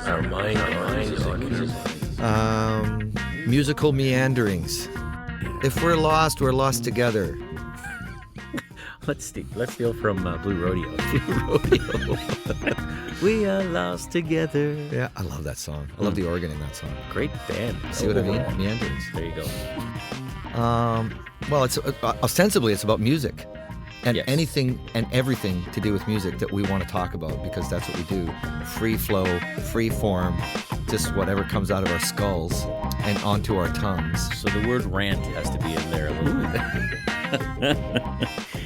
Our mind on music. Musical meanderings. If we're lost together. Let's steal from Blue Rodeo. We are lost together. Yeah, I love that song. I love the organ in that song. Great band. See what I mean? Meanderings. There you go. Well, it's ostensibly it's about music. And Yes. anything and everything to do with music that we want to talk about, because that's what we do. Free flow, free form, just whatever comes out of our skulls and onto our tongues. So the word rant has to be in there a little bit.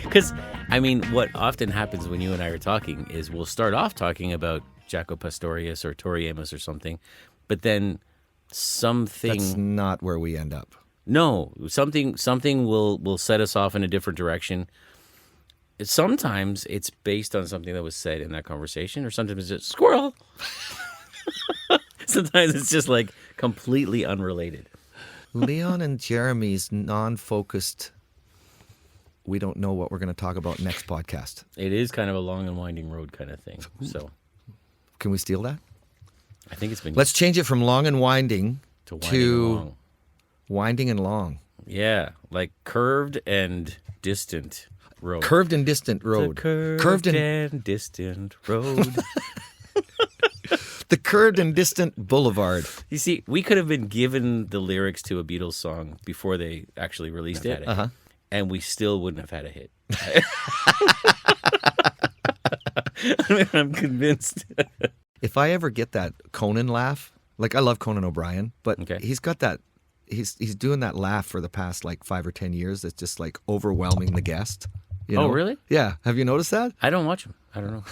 Because, I mean, what often happens when you and I are talking is we'll start off talking about Jaco Pastorius or Tori Amos or something, but then something... That's not where we end up. No, something will set us off in a different direction. Sometimes it's based on something that was said in that conversation, or sometimes it's just squirrel. Sometimes it's just like completely unrelated. Leon and Jeremy's non-focused, we don't know what we're going to talk about next podcast. It is kind of a long and winding road kind of thing. So Can we steal that? I think it's been Let's change it from long and winding to winding to along. winding and long. Yeah, like curved and distant road. Curved and distant The road. curved and distant road. The curved and distant boulevard. You see, we could have been given the lyrics to a Beatles song before they actually released it, and we still wouldn't have had a hit. I mean, I'm convinced. If I ever get that Conan laugh, like I love Conan O'Brien, but Okay. he's got that, he's doing that laugh for the past like 5 or 10 years that's just like overwhelming the guest. You Oh, know? really? Yeah. Have you noticed that? I don't watch them. I don't know.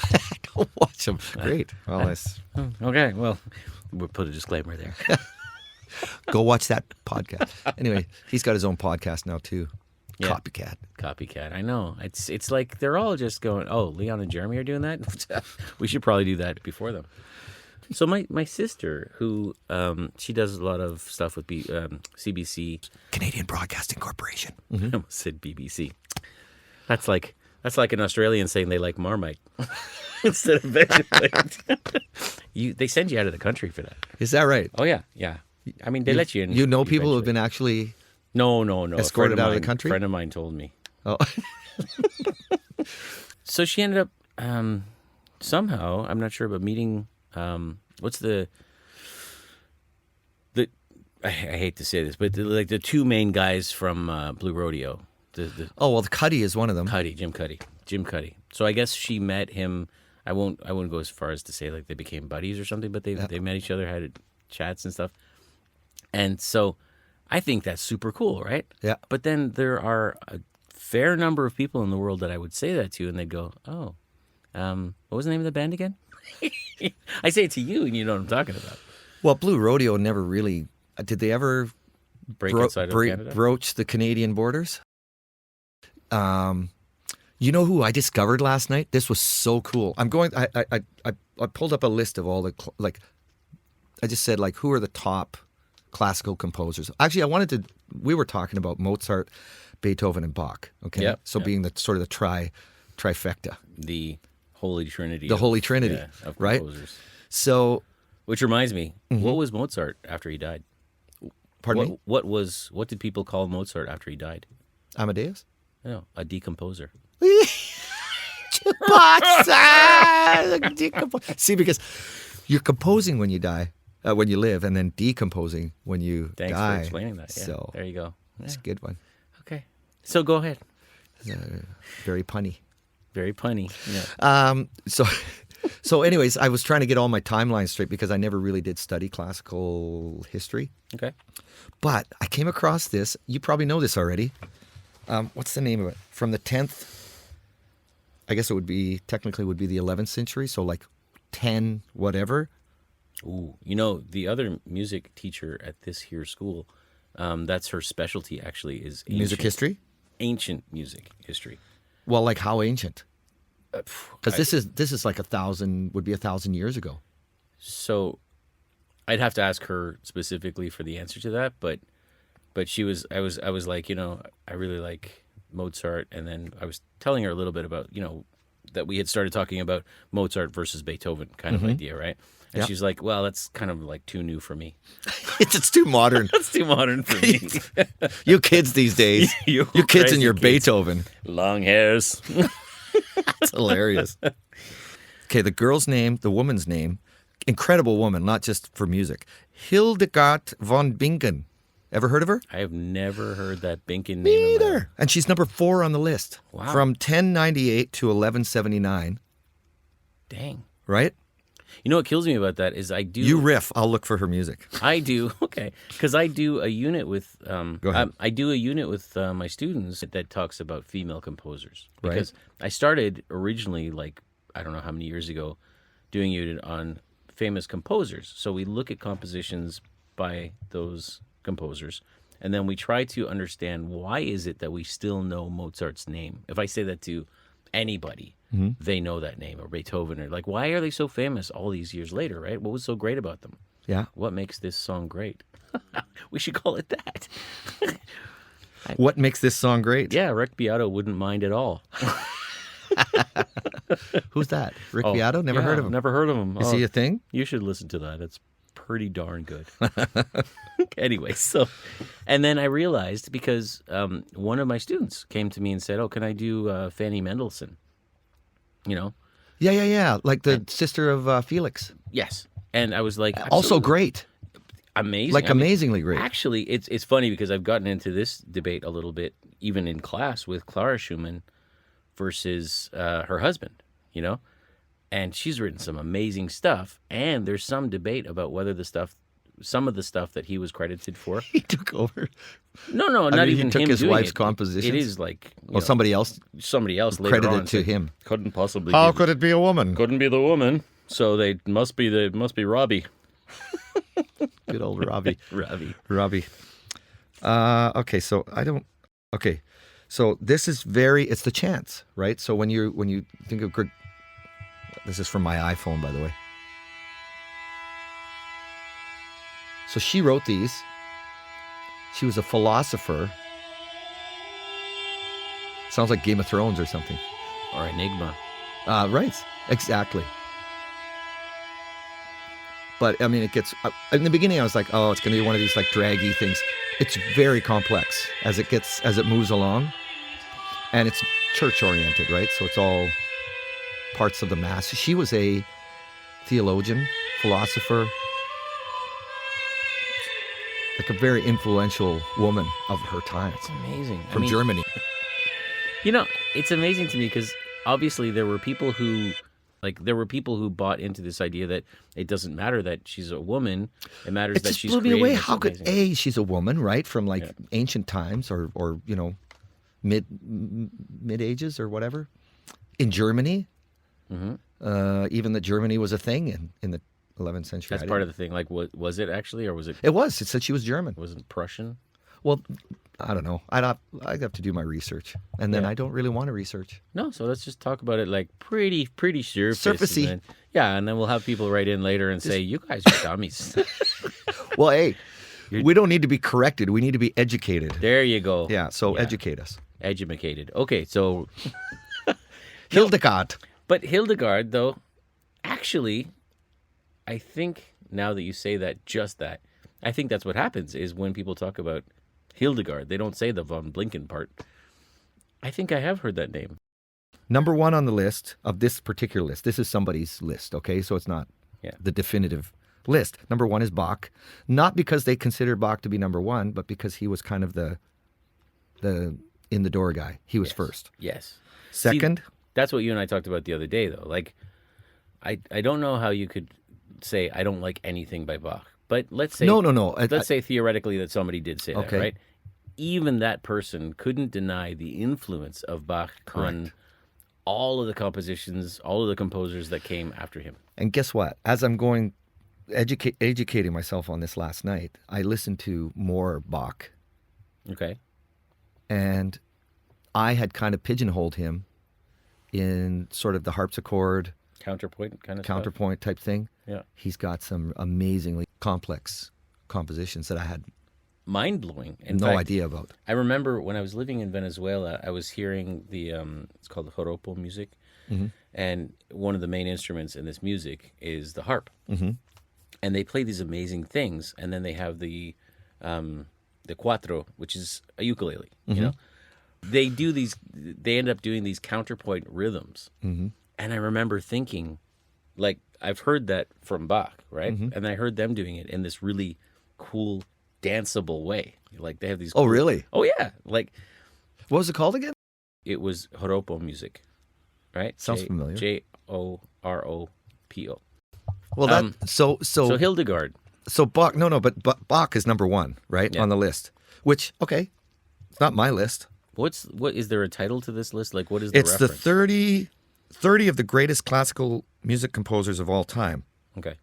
Go watch him. Great. Well, Okay, well, we'll put a disclaimer there. go watch that podcast. Anyway, he's got his own podcast now too. Yeah. Copycat. Copycat. I know. It's like they're all just going, oh, Leon and Jeremy are doing that? We should probably do that before them. So my sister, who she does a lot of stuff with CBC. Canadian Broadcasting Corporation. I almost said BBC. That's like an Australian saying they like Marmite instead of Vegemite. They send you out of the country for that. Is that right? Oh yeah. I mean, they let you in. You know people who have eventually. been actually... No. escorted out of the A country? friend of mine told me. Oh. So she ended up somehow, I'm not sure, but meeting what's the I hate to say this, but the two main guys from Blue Rodeo. The Oh, well, Cuddy is one of them. Jim Cuddy. So I guess she met him. I won't go as far as to say like they became buddies or something, but they met each other, had chats and stuff. And so I think that's super cool, right? Yeah. But then there are a fair number of people in the world that I would say that to, and they'd go, "Oh, what was the name of the band again?" I say it to you, and you know what I'm talking about. Well, Blue Rodeo never really... Did they ever Break outside of Canada. broach the Canadian borders? You know who I discovered last night? This was so cool. I pulled up a list of all the I just said like who are the top classical composers. Actually, we were talking about Mozart, Beethoven, and Bach. Okay, Yep, so yep. being the sort of the trifecta, The Holy Trinity. the Holy Trinity, of right? composers. So, Which reminds me, what was Mozart after he died? pardon me, What did people call Mozart after he died? Amadeus. No, a decomposer. See, because you're composing when you die, when you live, and then decomposing when you Thanks die. for explaining that. Yeah, So there you go. it's Yeah. a good one. Okay. So go ahead. Very punny. Very punny. Yeah. So anyways, I was trying to get all my timelines straight because I never really did study classical history. Okay. But I came across this. You probably know this already. What's the name of it? From the 10th, I guess it would be, technically would be the 11th century. So like 10 whatever. Ooh, you know, the other music teacher at this here school, that's her specialty actually is Music history? Ancient music history. Well, like how ancient? Because this is like 1,000 years ago. So I'd have to ask her specifically for the answer to that, but she was I was like, you know, I really like Mozart, and then I was telling her a little bit about, you know, that we had started talking about Mozart versus Beethoven kind of idea, right? And Yep. she's like, well, that's kind of like too new for me. It's too modern. That's too modern for me. You kids these days. You You kids and crazy your kids. Beethoven. Long hairs. It's hilarious. Okay, the girl's name, the woman's name, incredible woman, not just for music. Hildegard von Bingen. Ever heard of her? I have never heard that Binkin name. Me in my either. And she's number 4 on the list. Wow. From 1098 to 1179, Dang. right? You know what kills me about that is I do. You riff. I'll look for her music. I do. Okay, because I do a unit with. Go ahead. I do a unit with my students that talks about female composers. Right. Because I started originally, like, I don't know how many years ago, doing a unit on famous composers. So we look at compositions by those composers, and then we try to understand why is it that we still know Mozart's name. If I say that to anybody, they know that name, or Beethoven, or like, why are they so famous all these years later, right? What was so great about them? Yeah. What makes this song great? We should call it that. What makes this song great? Yeah, Rick Beato wouldn't mind at all. Who's that? Rick Oh, Beato? Never yeah, heard of him. Never heard of him. Is he a thing? You should listen to that. It's pretty darn good. Anyway, so, and then I realized because one of my students came to me and said, "Oh, can I do Fanny Mendelssohn?" You know, Yeah. Like the sister of Felix. yes. And I was like, Also absolutely. great. Amazing, Like I mean, amazingly great. Actually, it's funny because I've gotten into this debate a little bit, even in class, with Clara Schumann versus her husband, you know? And she's written some amazing stuff. And there's some debate about whether some of the stuff that he was credited for. He took over. No, not mean, he even took him his doing wife's it. compositions? It is like, you know, Somebody else somebody else later credited on to said, him. couldn't possibly. How be- could it be a woman? Couldn't be the woman. So they must be Robbie. Good old Robbie. Robbie. Okay, so I don't. Okay, so this is it's the chance, right? So when you think of this is from my iPhone, by the way. So she wrote these. She was a philosopher. Sounds like Game of Thrones or something. Or Enigma. Right, exactly. But I mean, it gets. In the beginning, I was like, "Oh, it's going to be one of these like draggy things." It's very complex as it moves along, and it's church oriented, right? So it's all parts of the mass. She was a theologian, philosopher, like a very influential woman of her time It's amazing. from Germany. You know, it's amazing to me because obviously there were people who bought into this idea that it doesn't matter that she's a woman. It matters It that just she's blew me creating away. this How could amazing- she's a woman, right? From like ancient times or mid ages or whatever in Germany. Even that Germany was a thing in the 11th century. That's part of the thing. Like, was it actually, or was it? It was. It said she was German. Wasn't Prussian? Well, I don't know. I'd have to do my research, and then Yeah. I don't really want to research. No. So let's just talk about it like pretty surface. Surfacey. And then, and then we'll have people write in later and say, "You guys are dummies." Well, hey, we don't need to be corrected. We need to be educated. There you go. Yeah. So educate us, Edumacated. Okay, so Hildegard. but Hildegard, though, actually, I think now that you say that, I think that's what happens is when people talk about Hildegard, they don't say the von Blinken part. I think I have heard that name. Number 1 on the list of this particular list. This is somebody's list, okay? So it's not Yeah. the definitive list. Number 1 is Bach. Not because they consider Bach to be number 1, but because he was kind of the in the door guy. He was first. Yes. Second, See, that's what you and I talked about the other day, though. Like, I don't know how you could say I don't like anything by Bach, but let's say no. let's say theoretically that somebody did say that, Okay. right? Even that person couldn't deny the influence of Bach on all of the compositions, all of the composers that came after him. And guess what? As I'm going educating myself on this last night, I listened to more Bach, Okay. and I had kind of pigeonholed him in sort of the harpsichord, Counterpoint kind of counterpoint type thing. Yeah. He's got some amazingly complex compositions that I had Mind blowing. no idea about. I remember when I was living in Venezuela, I was hearing the it's called the joropo music, and one of the main instruments in this music is the harp. And they play these amazing things, and then they have the cuatro, which is a ukulele. You know, they do these. They end up doing these counterpoint rhythms, and I remember thinking, like, I've heard that from Bach, right? And I heard them doing it in this really cool, danceable way. Like they have these. Oh, really? Oh, yeah. Like What was it called again? it was joropo music, right? Sounds familiar. Joropo. Well, that so Hildegard. so Bach. No, but Bach is number one, right, Yeah. on the list. Which okay, it's not my list. What is there a title to this list? Like, what is the It's reference? the 30 of the greatest classical music composers of all time. Okay.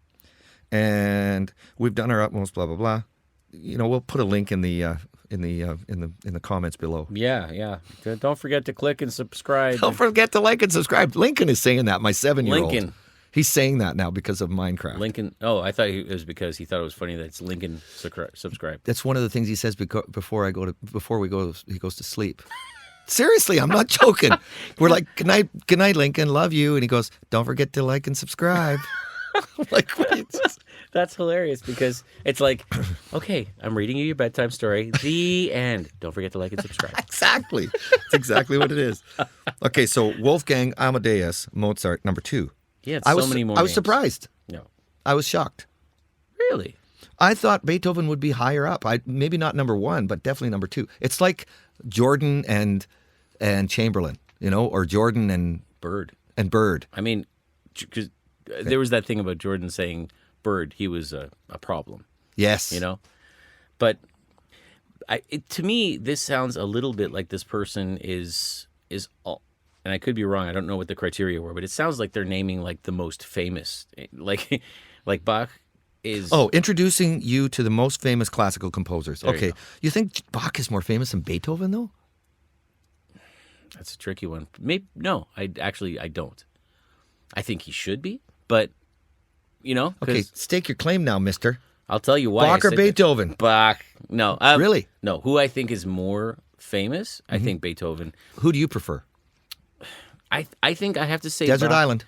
And we've done our utmost, blah blah blah. You know, we'll put a link in the comments below. Yeah. Don't forget to click and subscribe. Don't forget to like and subscribe. Lincoln is saying that. My 7-year-old. Lincoln. He's saying that now because of Minecraft. Lincoln. Oh, I thought it was because he thought it was funny that it's Lincoln subscribe. That's one of the things he says before he goes to sleep. Seriously, I'm not joking. We're like, good night, Lincoln, love you, and he goes, don't forget to like and subscribe. Like, what are you just... That's hilarious because it's like, okay, I'm reading you your bedtime story. The end. Don't forget to like and subscribe. Exactly. That's exactly what it is. Okay, so Wolfgang Amadeus Mozart, number 2. Yeah, it's so many more. I was names. surprised. No, I was shocked. really. I thought Beethoven would be higher up. Maybe not number 1, but definitely number 2. It's like Jordan and Chamberlain, you know, or Jordan and Bird. Bird. I mean, because there was that thing about Jordan saying Bird, he was a problem. Yes. You know, but to me, this sounds a little bit like this person is all. And I could be wrong. I don't know what the criteria were, but it sounds like they're naming like the most famous, like Bach is. Oh, introducing you to the most famous classical composers. There you Okay. go. You think Bach is more famous than Beethoven, though? That's a tricky one. Maybe no. I don't. I think he should be, but you know, 'cause Okay, stake your claim now, mister. I'll tell you why. I Bach or said that. Beethoven? Bach. No. Really? No. Who I think is more famous? I think Beethoven. Who do you prefer? I think I have to say Desert Bach. Island.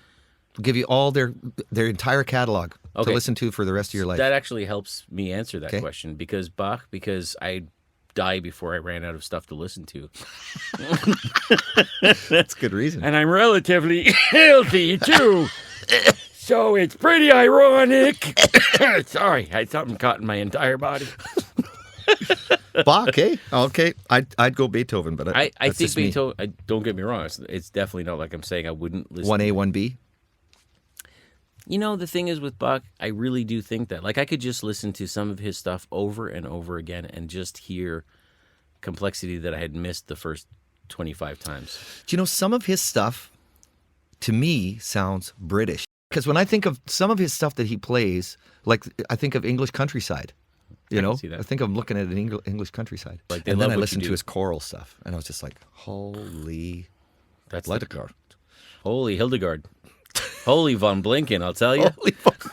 We'll give you all their entire catalog to Okay. listen to for the rest of your life. That actually helps me answer that Okay. question because I die before I ran out of stuff to listen to. That's good reason. And I'm relatively healthy too. So it's pretty ironic. Sorry, I had something caught in my entire body. Bach, eh? Okay. I'd go Beethoven, but I that's think just me. Beethoven, don't get me wrong, it's definitely not like I'm saying I wouldn't listen. 1A, 1B. You know, the thing is with Bach, I really do think that. Like, I could just listen to some of his stuff over and over again and just hear complexity that I had missed the first 25 times. Do you know some of his stuff, to me, sounds British? Because when I think of some of his stuff that he plays, like I think of English countryside. You I can know, see that. I think I'm looking at an English countryside. Like, they and love then I what you listened do. to his choral stuff, and I was just like, holy That's Hildegard. Holy Hildegard. Holy von Blinken, I'll tell you. Holy fuck.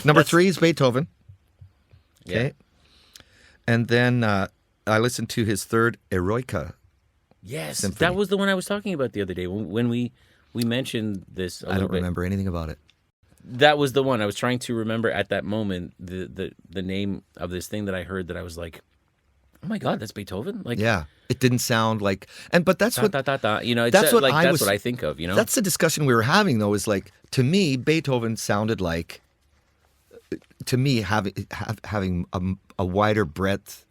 Number 3 is Beethoven. Yeah. Okay. And then I listened to his third Eroica. Yes, Symphony. that was the one I was talking about the other day when we mentioned this a I little don't bit. remember anything about it. That was the one I was trying to remember at that moment. The name of this thing that I heard that I was like, oh my god, that's Beethoven. Like, Yeah, it didn't sound like, but that's da, what da, da, da. You know, it's that's what like I that's was- what I think of. You know, that's the discussion we were having though. Is like to me, Beethoven sounded like to me having a wider breadth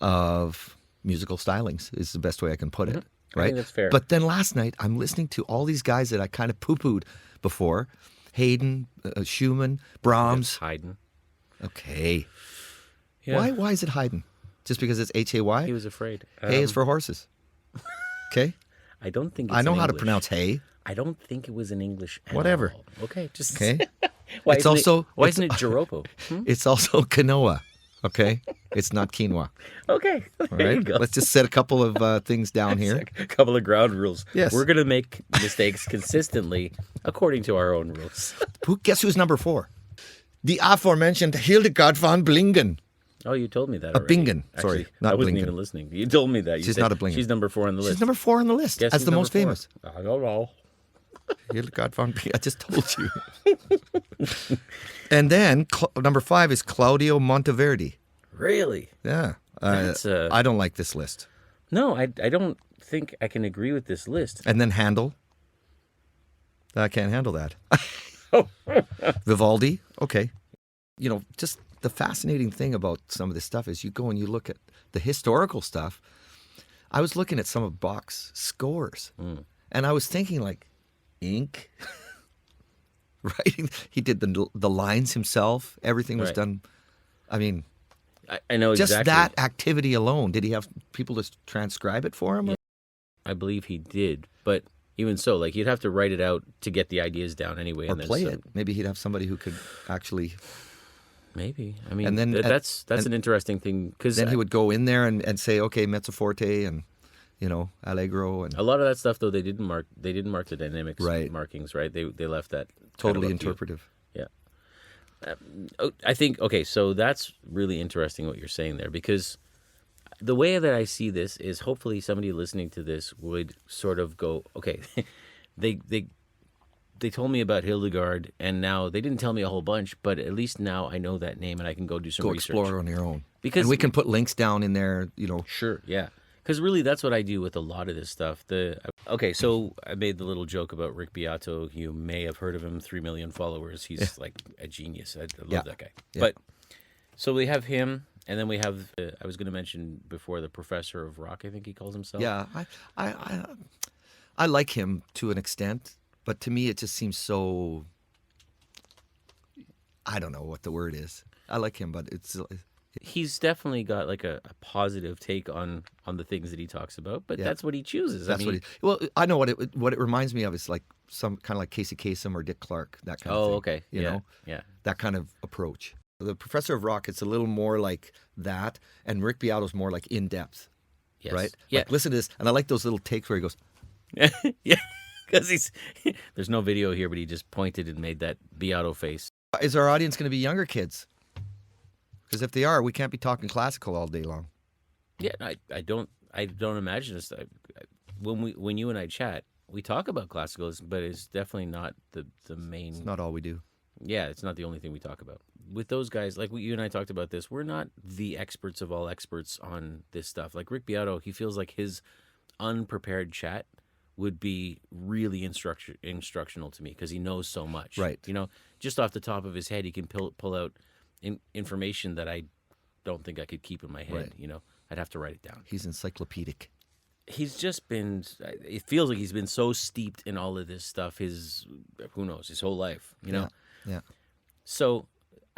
of musical stylings is the best way I can put it. I Right, think that's fair. But then last night I'm listening to all these guys that I kind of poo-pooed before: Haydn, Schumann, Brahms. Haydn. Okay, Yeah. why is it Haydn? Just because it's Hay? He was afraid. Hay is for horses. Okay, I don't think it's I know in how to English. pronounce hay. I don't think it was in English. At Whatever. all. Okay, just Okay. Why It's isn't also- why it's- isn't it Joropo? It's also quinoa. Okay, it's not quinoa. Okay, there All you right, go. let's just set a couple of things down here. A couple of ground rules. Yes. We're going to make mistakes consistently according to our own rules. Guess who's number 4? The aforementioned Hildegard von Bingen. Oh, you told me that A already. Bingen. Sorry, Actually, not I wasn't Blinken. even listening. You told me that. You She's said not a Blinken. She's number 4 on the list. She's number 4 on the list Guess as who's the number most 4? famous. I don't know. Hildegard von Bingen. I just told you. And then number 5 is Claudio Monteverdi. Really? Yeah. That's, I don't like this list. No, I don't think I can agree with this list. And then Handel. I can't handle that. Vivaldi. Okay. You know, just the fascinating thing about some of this stuff is you go and you look at the historical stuff. I was looking at some of Bach's scores, and I was thinking, like, ink, writing. He did the lines himself. Everything was Right. done. I mean, I know just exactly. that activity alone. Did he have people to transcribe it for him? Yeah. I believe he did, but even so, like you'd have to write it out to get the ideas down anyway, Or and then play it? Maybe he'd have somebody who could actually. Maybe. I mean, And then that's an interesting thing because Then he would go in there and say, okay, mezzo forte and, you know, allegro and a lot of that stuff though they didn't mark the dynamics Right. markings, right? They left that totally kind of up to you. interpretive. Yeah. I think okay, so that's really interesting what you're saying there because the way that I see this is hopefully somebody listening to this would sort of go, okay, they told me about Hildegard and now they didn't tell me a whole bunch, but at least now I know that name and I can go do some Go research. explore on your own. Because- and we can put links down in there, you know. Sure, yeah. Because really, that's what I do with a lot of this stuff. Okay, so I made the little joke about Rick Beato. You may have heard of him, 3 million followers. He's like a genius. I love Yeah. that guy. Yeah. But so we have him, and then we have, I was going to mention before, the professor of rock, I think he calls himself. Yeah, I like him to an extent, but to me it just seems so. I don't know what the word is. I like him, but it's He's definitely got like a positive take on the things that he talks about, but that's what he chooses. that's I mean, what. Well, I know what it reminds me of is like some kind of like Casey Kasem or Dick Clark, that kind of thing. oh, okay. You yeah. know, Yeah. that kind of approach. The Professor of Rock, it's a little more like that, and Rick Beato's more like in depth, Yes. right? Yeah. Like, listen to this, and I like those little takes where he goes, yeah. Because there's no video here, but he just pointed and made that Beato face. "Is our audience going to be younger kids? Because if they are, we can't be talking classical all day long." Yeah, I don't imagine this. When you and I chat, we talk about classicals, but it's definitely not the main. It's not all we do. Yeah, it's not the only thing we talk about. With those guys, like you and I talked about this, we're not the experts of all experts on this stuff. Like Rick Beato, he feels like his unprepared chat would be really instructional to me because he knows so much. Right. You know, just off the top of his head, he can pull out information that I don't think I could keep in my head. Right. You know, I'd have to write it down. He's encyclopedic. He's just been, it feels like he's been so steeped in all of this stuff his whole life, you know? Yeah. So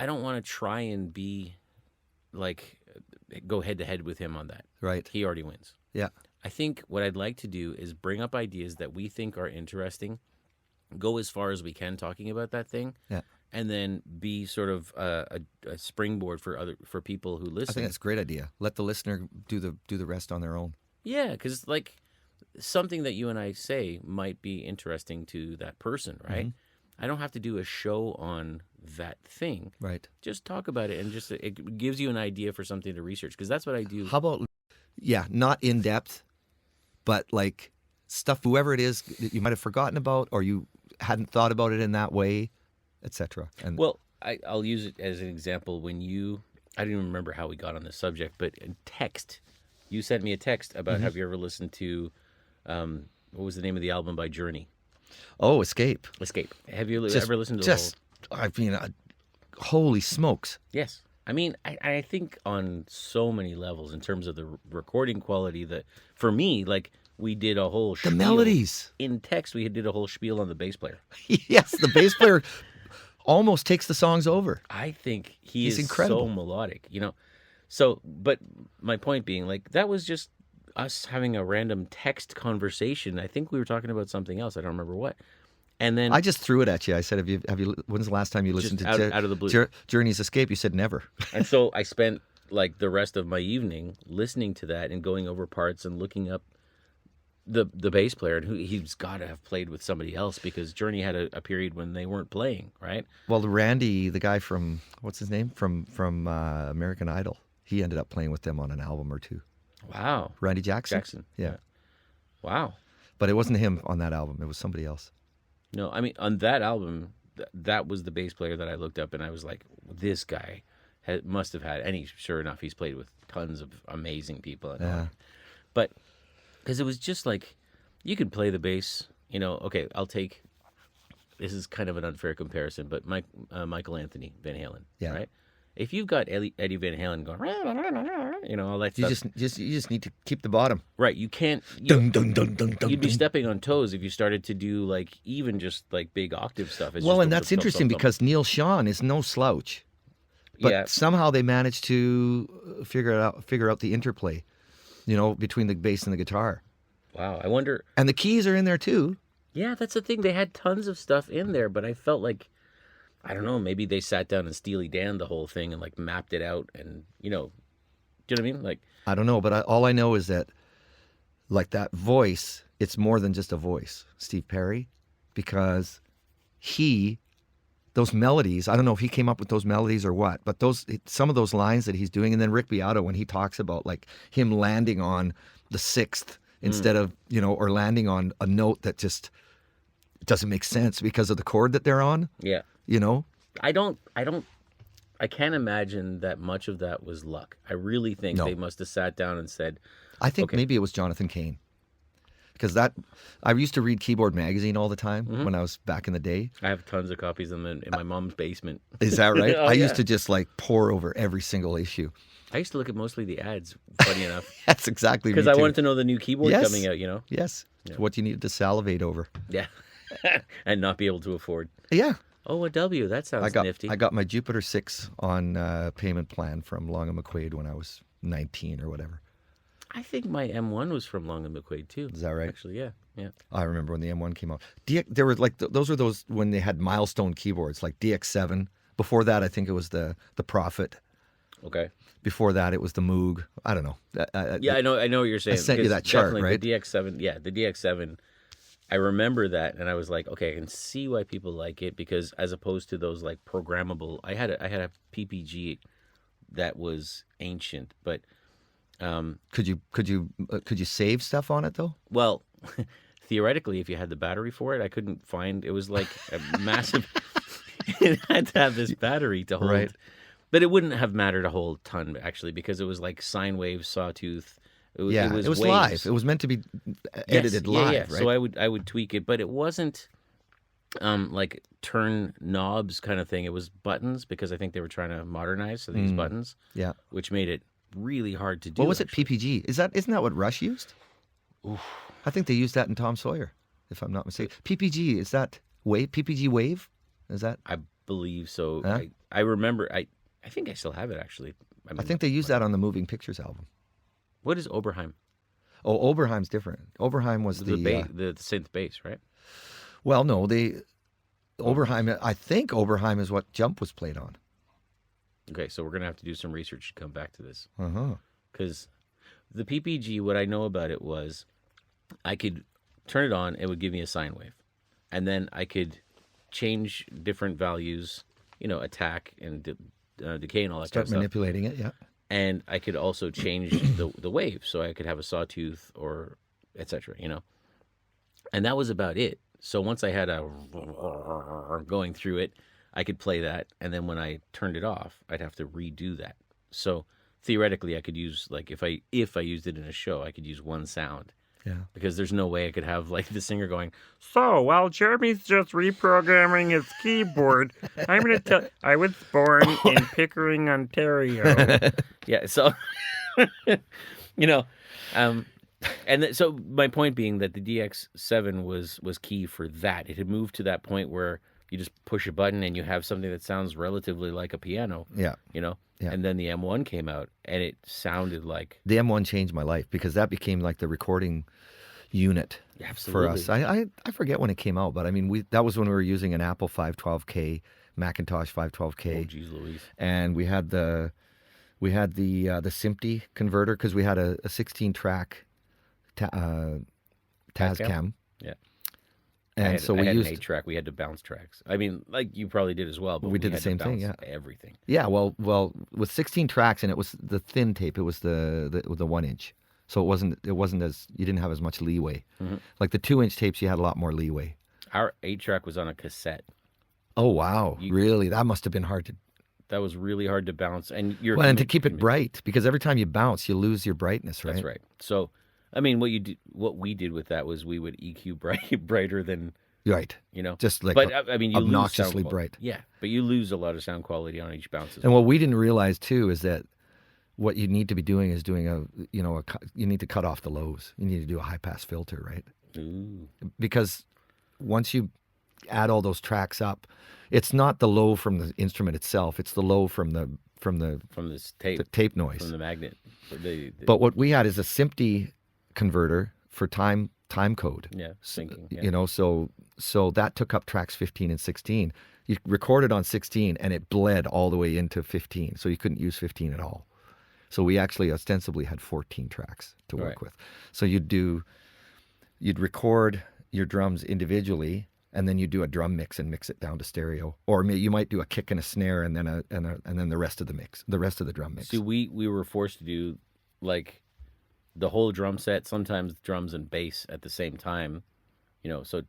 I don't want to try and be like, go head to head with him on that. Right. He already wins. Yeah. I think what I'd like to do is bring up ideas that we think are interesting, go as far as we can talking about that thing, Yeah. and then be sort of a springboard for people who listen. I think that's a great idea. Let the listener do the rest on their own. Yeah, because like something that you and I say might be interesting to that person, right? Mm-hmm. I don't have to do a show on that thing. Right. Just talk about it, and just it gives you an idea for something to research. Because that's what I do. How about, not in depth, but like stuff, whoever it is that you might have forgotten about or you hadn't thought about it in that way, etc. And Well, I'll use it as an example. I don't even remember how we got on this subject, but in text, you sent me a text about Mm-hmm. have you ever listened to, what was the name of the album by Journey? Escape. Escape. Have you Just- ever listened to the whole? Just, I mean, holy smokes. Yes. I mean, I think on so many levels in terms of the recording quality that, for me, like, we did a whole The spiel. melodies. In text, we did a whole spiel on the bass player. Yes, the bass player almost takes the songs over. I think he He's is incredible. so melodic, you know? So, but my point being, like, that was just us having a random text conversation. I think we were talking about something else. I don't remember what. And then I just threw it at you. I said, "Have you? When's the last time you listened Just to out of the blue. Journey's Escape?" You said never. And so I spent like the rest of my evening listening to that and going over parts and looking up the bass player, and he's got to have played with somebody else because Journey had a period when they weren't playing, right? Well, Randy, the guy from what's his name from American Idol, He ended up playing with them on an album or two. Wow. Randy Jackson? Jackson. Yeah. Wow. But it wasn't him on that album. It was somebody else. No, I mean, on that album, that was the bass player that I looked up, and I was like, this guy must have had, and sure enough, he's played with tons of amazing people. And Yeah. But, because it was just like, you could play the bass, okay, this is kind of an unfair comparison, but Michael Anthony Van Halen, Yeah. right? If you've got Eddie Van Halen going, all that stuff, You just need to keep the bottom. right? You can't. Dun, dun, dun, dun, dun, You'd be dun. stepping on toes if you started to do like even just like big octave stuff. It's Well, just and that's interesting because Neil Sean is no slouch, but yeah, somehow they managed to figure out the interplay, between the bass and the guitar. wow. I wonder. And the keys are in there too. Yeah, that's the thing. They had tons of stuff in there, but I felt like I don't know. Maybe they sat down and Steely Dan the whole thing and like mapped it out, and do you know what I mean? Like I don't know, but all I know is that, like that voice, it's more than just a voice, Steve Perry, because those melodies, I don't know if he came up with those melodies or what, but some of those lines that he's doing, and then Rick Beato when he talks about like him landing on the sixth instead of, or landing on a note that just doesn't make sense because of the chord that they're on, yeah, I can't imagine that much of that was luck. I really think No. they must have sat down and said, I think Okay. maybe it was Jonathan Cain. Because I used to read Keyboard Magazine all the time when I was back in the day. I have tons of copies of them in my mom's basement. Is that right? Oh, I yeah. used to just like pour over every single issue. I used to look at mostly the ads, funny enough, That's exactly because me I too. wanted to know the new keyboard Yes. coming out, Yes, it's what you needed to salivate over. Yeah. And not be able to afford. Yeah, Oh, a W. That sounds nifty. I got my Jupiter 6 on payment plan from Long and McQuaid when I was 19 or whatever. I think my M1 was from Long and McQuaid too. Is that right? Actually, yeah. Yeah. I remember when the M1 came out. There were like those were those when they had milestone keyboards like DX7. Before that, I think it was the Prophet. Okay. Before that, it was the Moog. I don't know. Yeah, I know what you're saying. sent you because that chart, definitely right? The DX7, yeah, the DX7. I remember that, and I was like, okay, I can see why people like it because as opposed to those like programmable, I had a PPG that was ancient, but Could you save stuff on it though? well, theoretically, if you had the battery for it, I couldn't find. It was like a massive. It had to have this battery to hold, Right. but it wouldn't have mattered a whole ton actually because it was like sine wave, sawtooth. It was it was waves. live. It was meant to be edited Yes, live, yeah. right? So I would tweak it, but it wasn't like turn knobs kind of thing. It was buttons because I think they were trying to modernize, so they used buttons, yeah. which made it really hard to do. What was it? actually. PPG? Isn't that what Rush used? I think they used that in Tom Sawyer, if I'm not mistaken. PPG, is that Wave? PPG Wave? Is that? I believe so. Huh? I remember. I think I still have it actually. I think they used that on the Moving Pictures album. What is Oberheim? Oh, Oberheim's different. Oberheim was The synth bass, right? well, no, Oberheim. I think Oberheim is what Jump was played on. Okay, so we're gonna have to do some research to come back to this Uh-huh. because the PPG. What I know about it was I could turn it on; it would give me a sine wave, and then I could change different values, attack and decay and all that Start kind of stuff. manipulating it, yeah. And I could also change the wave, so I could have a sawtooth or etc. And that was about it. So once I had a going through it, I could play that, and then when I turned it off, I'd have to redo that. So theoretically, I could use like if I used it in a show, I could use one sound. Yeah. Because there's no way I could have like the singer going, so while Jeremy's just reprogramming his keyboard, I'm going to tell I was born in Pickering, Ontario. Yeah, so, so my point being that the DX7 was key for that. It had moved to that point where you just push a button and you have something that sounds relatively like a piano, Yeah. Yeah. And then the M1 came out and it sounded like The M1 changed my life because that became like the recording unit for us. I forget when it came out, but I mean, that was when we were using an Apple 512K, Macintosh 512K. Oh, geez Louise. And we had the SMPTE converter because we had a 16 track Tascam. Yeah. And so I we had used an 8-track. We had to bounce tracks. I mean, like you probably did as well, but we did the had to same thing, bounce yeah. everything. Yeah, well, with 16 tracks, and it was the thin tape. It was the 1 inch, so it wasn't as you didn't have as much leeway. Like the 2 inch tapes, you had a lot more leeway. Our 8-track was on a cassette. Oh wow, really? That must have been hard to. That was really hard to bounce, and Well, and to keep it bright, because every time you bounce, you lose your brightness, right? That's right. So, I mean, what we did with that was we would EQ brighter than Right. Just like But I mean, you lose obnoxiously sound bright. Yeah, but you lose a lot of sound quality on each bounce. And what we didn't realize too is that what you need to be doing is doing you need to cut off the lows. You need to do a high pass filter, right? Ooh. Because once you add all those tracks up, it's not the low from the instrument itself; it's the low from the This tape, the tape noise. from the magnet. But what we had is a SMPTE converter for time code. Yeah, syncing. Yeah. So that took up tracks 15 and 16. You recorded on 16 and it bled all the way into 15, so you couldn't use 15 at all. So we actually ostensibly had 14 tracks to work Right. with. So you'd record your drums individually, and then you do a drum mix and mix it down to stereo, or you might do a kick and a snare, and then the rest of the drum mix. See, we were forced to do like the whole drum set, sometimes drums and bass at the same time. So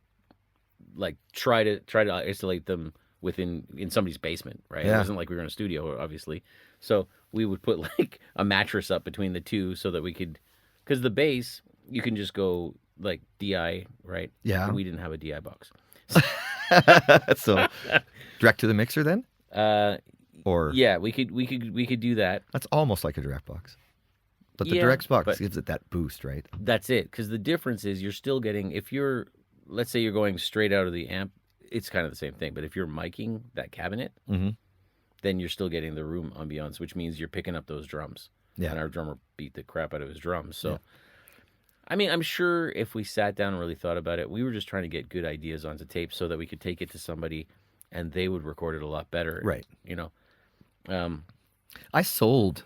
like try to isolate them in somebody's basement, right? Yeah. It wasn't like we were in a studio, obviously. So we would put like a mattress up between the two so that we could, because the bass you can just go like DI, right? Yeah. We didn't have a DI box. So direct to the mixer then, or Yeah, we could do that. that's almost like a direct box, but the Yeah, direct box but- gives it that boost, right? That's it. Because the difference is you're still getting, if you're, let's say you're going straight out of the amp, it's kind of the same thing. But if you're miking that cabinet, Mhm. then you're still getting the room ambiance, which means you're picking up those drums. Yeah. And our drummer beat the crap out of his drums. So, I mean, I'm sure if we sat down and really thought about it, we were just trying to get good ideas onto tape so that we could take it to somebody and they would record it a lot better. Right. I sold,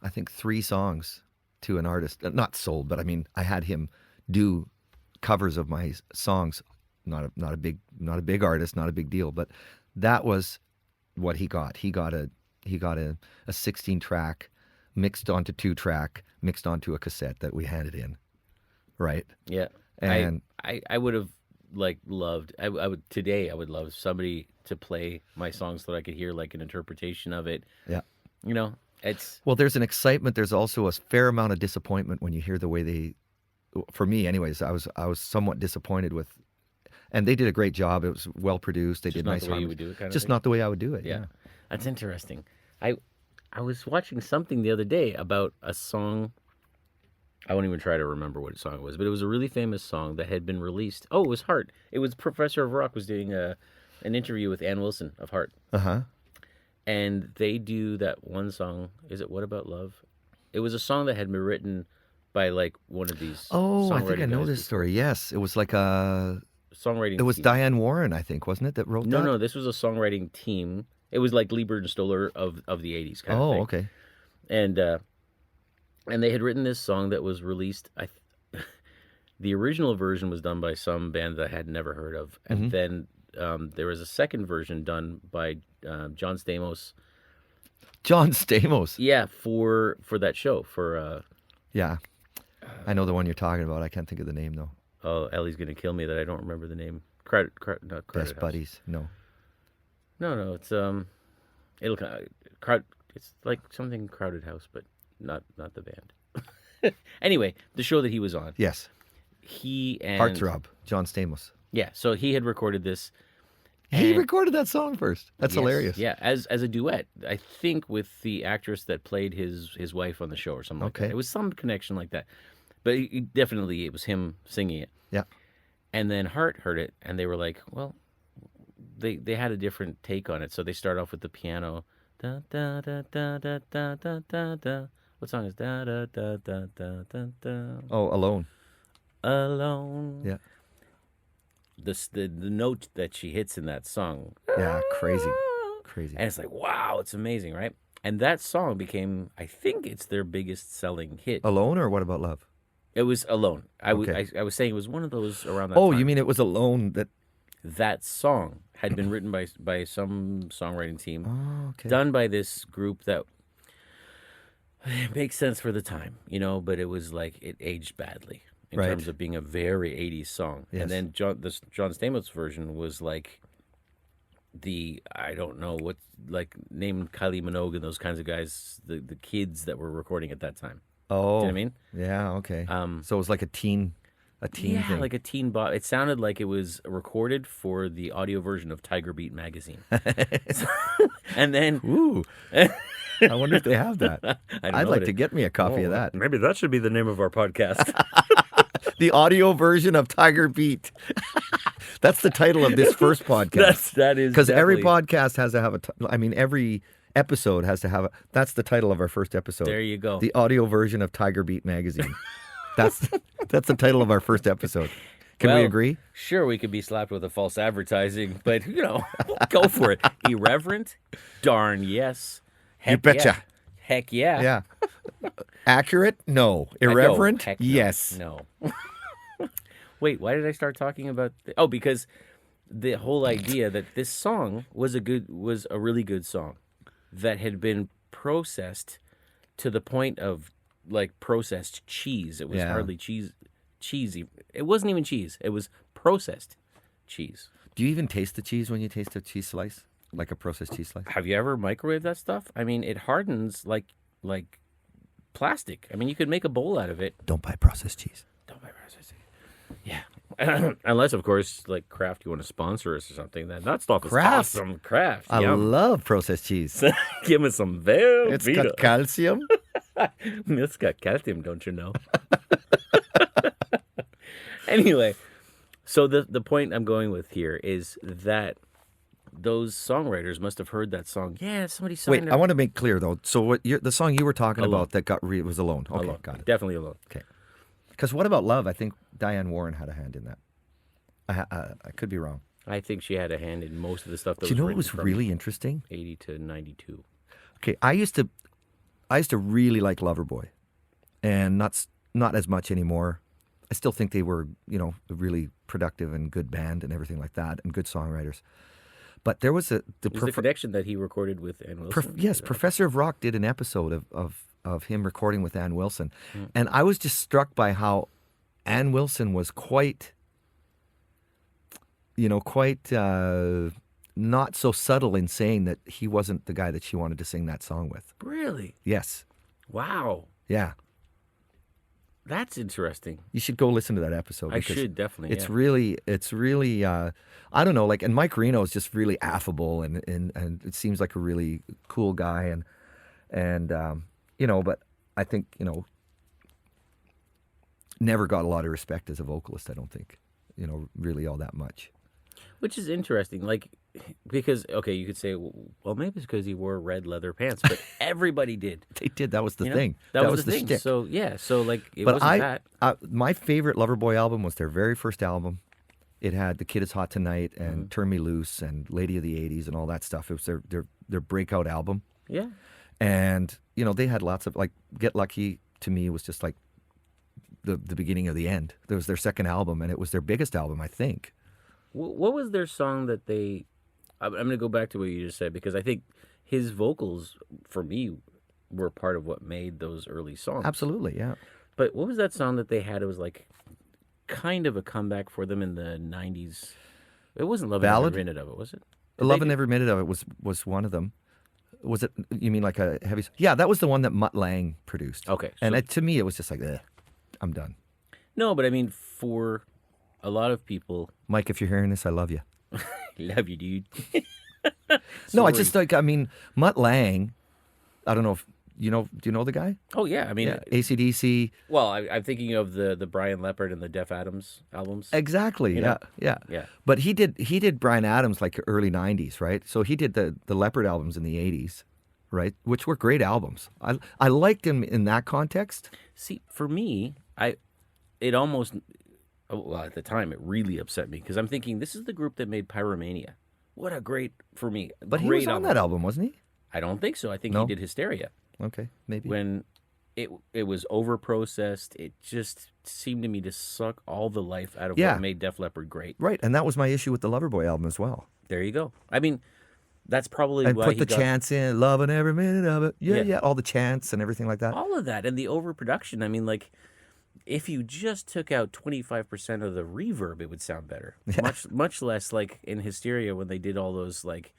I think, 3 songs to an artist. Not sold, but I mean, I had him do covers of my songs. Not a big artist, not a big deal, but that was what he got. He got a 16 track mixed onto 2-track, mixed onto a cassette that we handed in, right? Yeah. And I would have loved, I would love somebody to play my songs so that I could hear like an interpretation of it. yeah. It's Well, there's an excitement. There's also a fair amount of disappointment when you hear the way they, for me anyways, I was somewhat disappointed with, and they did a great job. It was well produced. They just did not nice the way you harmonies. would do it kind of Just thing. not the way I would do it. Yeah. That's interesting. I was watching something the other day about a song. I won't even try to remember what song it was, but it was a really famous song that had been released. Oh, it was Heart. It was Professor of Rock was doing an interview with Ann Wilson of Heart. Uh-huh. And they do that one song. Is it What About Love? It was a song that had been written by like one of these. Oh, I think I songwriting know guys this story. Yes, it was like Songwriting. it was team. Diane Warren, I think, wasn't it, that wrote No, that? no, this was a songwriting team. It was like Liebert and Stoller of the 80s kind of Oh, thing. okay. And they had written this song that was released. The original version was done by some band that I had never heard of, and then there was a second version done by John Stamos. John Stamos. Yeah, for that show for. Yeah. I know the one you're talking about. I can't think of the name though. Oh, Ellie's gonna kill me that I don't remember the name. Not Crowded Best House. Buddies. No. No, it's it's like something Crowded House, but not the band. Anyway, the show that he was on, Yes. he and Heartthrob. John Stamos. Yeah, so he had recorded this. He and- recorded that song first. That's Yes, hilarious. Yeah, as a duet, I think with the actress that played his wife on the show or something like Okay. that. It was some connection like that, but definitely it was him singing it. Yeah. And then Hart heard it, and they were like, well, they had a different take on it. So they start off with the piano. Da, da, da, da, da, da, da, da, da. What song is da da da da da da da? Oh, Alone. Alone. Yeah. The note that she hits in that song. Yeah, crazy. Crazy. And it's like, wow, it's amazing, right? And that song became, I think it's their biggest selling hit. Alone or What About Love? It was Alone. Okay. I was saying it was one of those around that Oh, time. you mean it was Alone that? That song had been written by some songwriting team, Oh, okay. done by this group that makes sense for the time, but it was like it aged badly in Right. terms of being a very 80s song. Yes. And then John Stamos version was like I don't know what, like, name Kylie Minogue and those kinds of guys, the kids that were recording at that time. Oh, Do you know what I mean? yeah. Okay. So it was like a teen Yeah, thing. like a teen bop. It sounded like it was recorded for the audio version of Tiger Beat magazine. And then Ooh. I wonder if they have that. I don't I'd know like what to get me a copy of that. Maybe that should be the name of our podcast. The audio version of Tiger Beat. That's the title of this first podcast. that is Because every definitely- podcast has to have every episode has to have that's the title of our first episode. There you go. The audio version of Tiger Beat magazine. That's the title of our first episode. Can we Well, agree? Sure, we could be slapped with a false advertising, but go for it. Irreverent? Darn yes. Heck betcha. Yeah. Heck yeah. Yeah. Accurate? No. I go, Irreverent? heck no. Yes. No. Wait, why did I start talking about? Oh, because the whole idea that this song was a really good song that had been processed to the point of like processed cheese. It was Yeah. hardly cheesy. It wasn't even cheese. It was processed cheese. Do you even taste the cheese when you taste a cheese slice? Like a processed cheese slice? Have you ever microwaved that stuff? I mean, it hardens like plastic. I mean, you could make a bowl out of it. Don't buy processed cheese. Don't buy processed. Yeah. Unless, of course, like Kraft, you want to sponsor us or something. Then that stuff is Kraft? awesome. Kraft. I Yum. love processed cheese. Give me some Velveeta. It's got calcium. It's got calcium, don't you know? Anyway, so the point I'm going with here is that those songwriters must have heard that song. Yeah, somebody signed Wait, it. I want to make clear though. So the song you were talking Alone. about that was Alone. Okay, Alone. got it. Definitely Alone. Okay. Because what about Love? I think Diane Warren had a hand in that. I could be wrong. I think she had a hand in most of the stuff that Do you know was what written was from really interesting? 80 to 92. Okay, I used to really like Loverboy, and not as much anymore. I still think they were, a really productive and good band and everything like that, and good songwriters. But there was It was the connection that he recorded with Ann Wilson. yes, Professor of Rock did an episode of him recording with Ann Wilson, Hmm. and I was just struck by how Ann Wilson was quite not so subtle in saying that he wasn't the guy that she wanted to sing that song with. Really? Yes, Wow. yeah. That's interesting. You should go listen to that episode. I because should definitely. It's yeah. really. I don't know. Like, and Mike Reno is just really affable, and it seems like a really cool guy, and but I think never got a lot of respect as a vocalist. I don't think, really all that much. Which is interesting, like, because, okay, you could say, well, maybe it's because he wore red leather pants, but everybody did. They did. That was the You know? thing. That was the thing. shtick. So, yeah, so, like, it But wasn't that. my favorite Loverboy album was their very first album. It had "The Kid Is Hot Tonight" and Mm-hmm. "Turn Me Loose" and "Lady of the '80s" and all that stuff. It was their breakout album. Yeah. And, they had lots of, like, Get Lucky to me was just like the beginning of the end. It was their second album, and it was their biggest album, I think. What was their song that they... I'm going to go back to what you just said, because I think his vocals, for me, were part of what made those early songs. Absolutely, yeah. But what was that song that they had? It was like kind of a comeback for them in the 90s. It wasn't Love Ballad? Every Minute of It, was it? Love and Every Minute of It was one of them. Was it, you mean like a heavy... Yeah, that was the one that Mutt Lange produced. Okay. And so- to me, it was just like, ugh, I'm done. No, but I mean, for a lot of people, Mike, if you're hearing this, I love you. love you, dude. No, I Sorry. just like, I mean, Mutt Lange, I don't know if, do you know the guy? Oh, yeah. I mean, Yeah, AC/DC. well, I'm thinking of the Brian Leopard and the Def Adams albums. Exactly. know? Yeah. Yeah. But he did Brian Adams like early 90s, right? So he did the Leopard albums in the 80s, right? Which were great albums. I liked him in that context. See, for me, it almost, well, at the time, it really upset me because I'm thinking this is the group that made Pyromania. What a great, for me, But he great was on album. that album, wasn't he? I don't think so. I think No? he did Hysteria Okay, maybe. when it was over processed. It just seemed to me to suck all the life out of Yeah. what made Def Leppard great. Right, and that was my issue with the Loverboy album as well. There you go. I mean, that's probably And why put he the got chants in, loving every minute of it. Yeah, Yeah. yeah, all the chants and everything like that. all of that and the overproduction. I mean, like, if you just took out 25% of the reverb, it would sound better. Much less like in Hysteria when they did all those like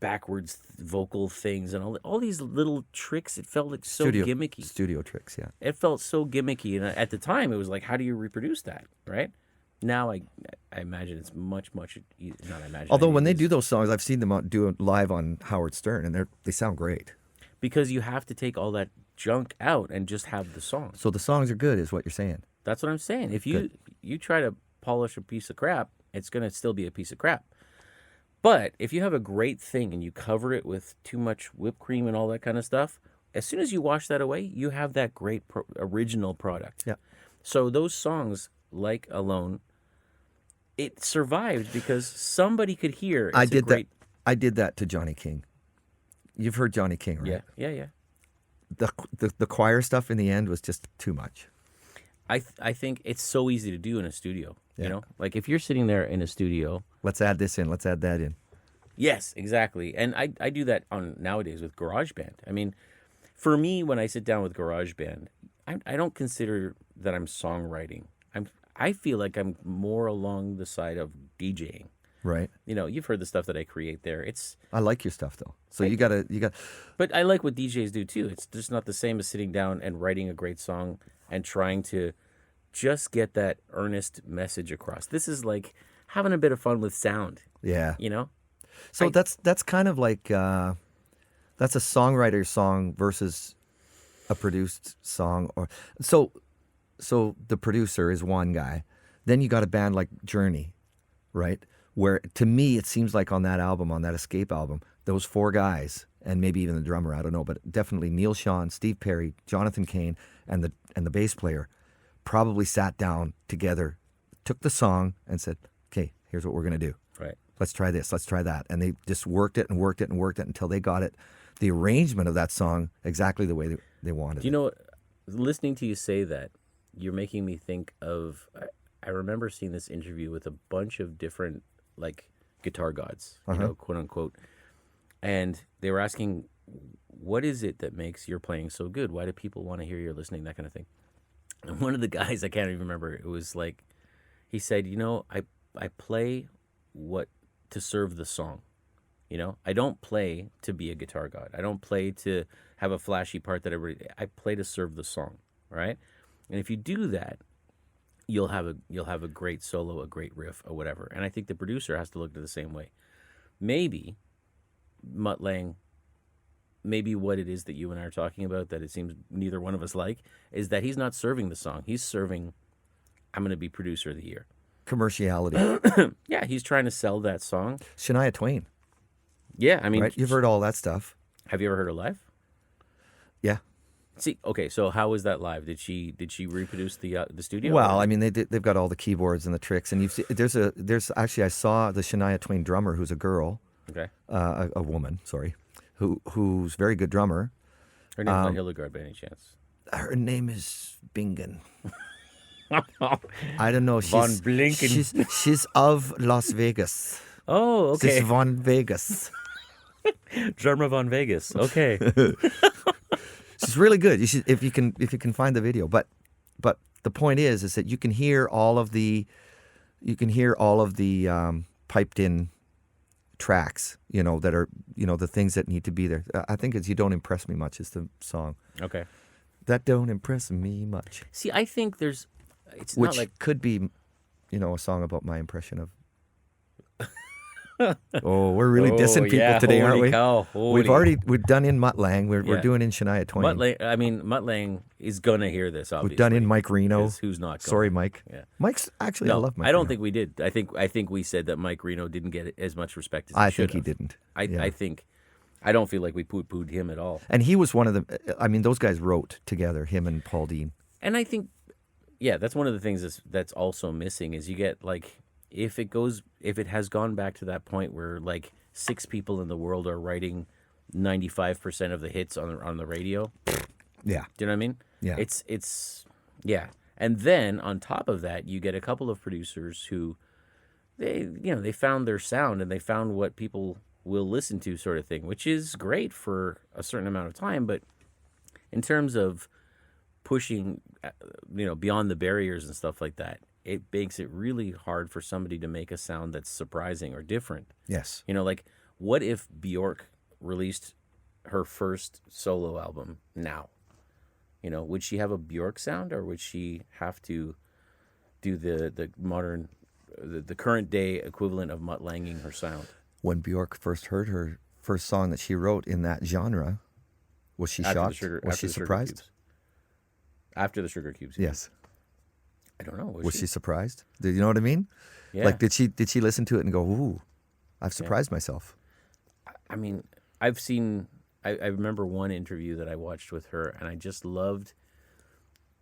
backwards vocal things and all these little tricks. It felt like so gimmicky. Studio tricks, yeah. It felt so gimmicky, and at the time, it was like, how do you reproduce that, right? Now, I imagine it's much not. I imagine. Although it when they is. do those songs, I've seen them do it live on Howard Stern, and they sound great. Because you have to take all that junk out and just have the song. So the songs are good, is what you're saying. That's what I'm saying. If you try to polish a piece of crap, it's going to still be a piece of crap. But if you have a great thing and you cover it with too much whipped cream and all that kind of stuff, as soon as you wash that away, you have that great original product. Yeah. So those songs, like Alone, it survived because somebody could hear. It's I a did great, that. I did that to Johnny King. You've heard Johnny King, right? Yeah. The choir stuff in the end was just too much. I think it's so easy to do in a studio. Yeah. You know, like if you're sitting there in a studio. Let's add this in. Let's add that in. Yes, exactly. And I do that on nowadays with GarageBand. I mean, for me, when I sit down with GarageBand, I don't consider that I'm songwriting. I feel like I'm more along the side of DJing. Right. You know, you've heard the stuff that I create there. I like your stuff though. So you got. But I like what DJs do too. It's just not the same as sitting down and writing a great song and trying to just get that earnest message across. This is like having a bit of fun with sound. Yeah. You know. So that's kind of like that's a songwriter song versus a produced song, or so the producer is one guy. Then you got a band like Journey, right? Where to me it seems like on that album, on that Escape album, those four guys and maybe even the drummer, I don't know, but definitely Neil Sean, Steve Perry, Jonathan Cain, and the bass player probably sat down together, took the song and said, "Okay, here's what we're gonna do. Right. Let's try this, let's try that." And they just worked it until they got it, the arrangement of that song exactly the way they wanted Do you know, listening to you say that, you're making me think of, I remember seeing this interview with a bunch of different, like, guitar gods, you know, quote unquote. And they were asking, what is it that makes your playing so good? Why do people want to hear your listening, that kind of thing? And one of the guys, I can't even remember, it was like, he said, you know, I play to serve the song. You know, I don't play to be a guitar god. I don't play to have a flashy part that I play to serve the song, right? And if you do that, you'll have a great solo, a great riff, or whatever. And I think the producer has to look at it the same way. Maybe Mutt Lange, maybe what it is that you and I are talking about that it seems neither one of us like is that he's not serving the song. He's serving, I'm going to be producer of the year. Commerciality. Yeah, he's trying to sell that song. Shania Twain, Yeah, I mean, right? You've heard all that stuff. have you ever heard her live? Yeah. See, okay, so how was that live? Did she reproduce the studio? Well, I mean, they've got all the keyboards and the tricks, and there's actually I saw the Shania Twain drummer, who's a girl, Okay, a woman, sorry, who's a very good drummer. her name's not Hildegard by any chance. Her name is Bingen. I don't know. Von Blinken. She's of Las Vegas. Oh, okay. She's Von Vegas. Drummer von Vegas. Okay. She's really good. You should, if you can find the video. But the point is that you can hear all of the piped in tracks, you know, that are, you know, the things that need to be there. I think it's "You Don't Impress Me Much" is the song. Okay. That don't impress me much. See, I think it's Which not like could be, you know, a song about my impression of. Oh, we're really dissing people today, aren't we? Cow, We've done in Mutt Lange. We're Yeah. doing in Shania Twain. Mutt Lange is gonna hear this. Obviously, We've done in Mike Reno. 'cause who's not? Gonna? Sorry, Mike. Yeah. Mike's actually I No, love Mike. I don't Reno. think we did. I think we said that Mike Reno didn't get as much respect as he I should think he have. didn't. I think I don't feel like we poo-pooed him at all. And he was one of the. I mean, those guys wrote together, him and Paul Dean. And I think, yeah, that's one of the things that's also missing is you get like if it has gone back to that point where like 6 people in the world are writing 95% of the hits on the radio, Yeah. Do you know what I mean? Yeah. It's yeah. And then on top of that, you get a couple of producers who they found their sound and they found what people will listen to, sort of thing, which is great for a certain amount of time, but in terms of pushing beyond the barriers and stuff like that, it makes it really hard for somebody to make a sound that's surprising or different. Yes. Like what if Bjork released her first solo album now? Would she have a Bjork sound, or would she have to do the modern, the current day equivalent of Mutt Langeing her sound? When Bjork first heard her first song that she wrote in that genre, was she shocked? Was she surprised? After the Sugar Cubes. Yes. I don't know. Was she surprised? Do you know what I mean? Yeah. Like, did she listen to it and go, "Ooh, I've surprised myself"? I mean, I've seen. I remember one interview that I watched with her, and I just loved.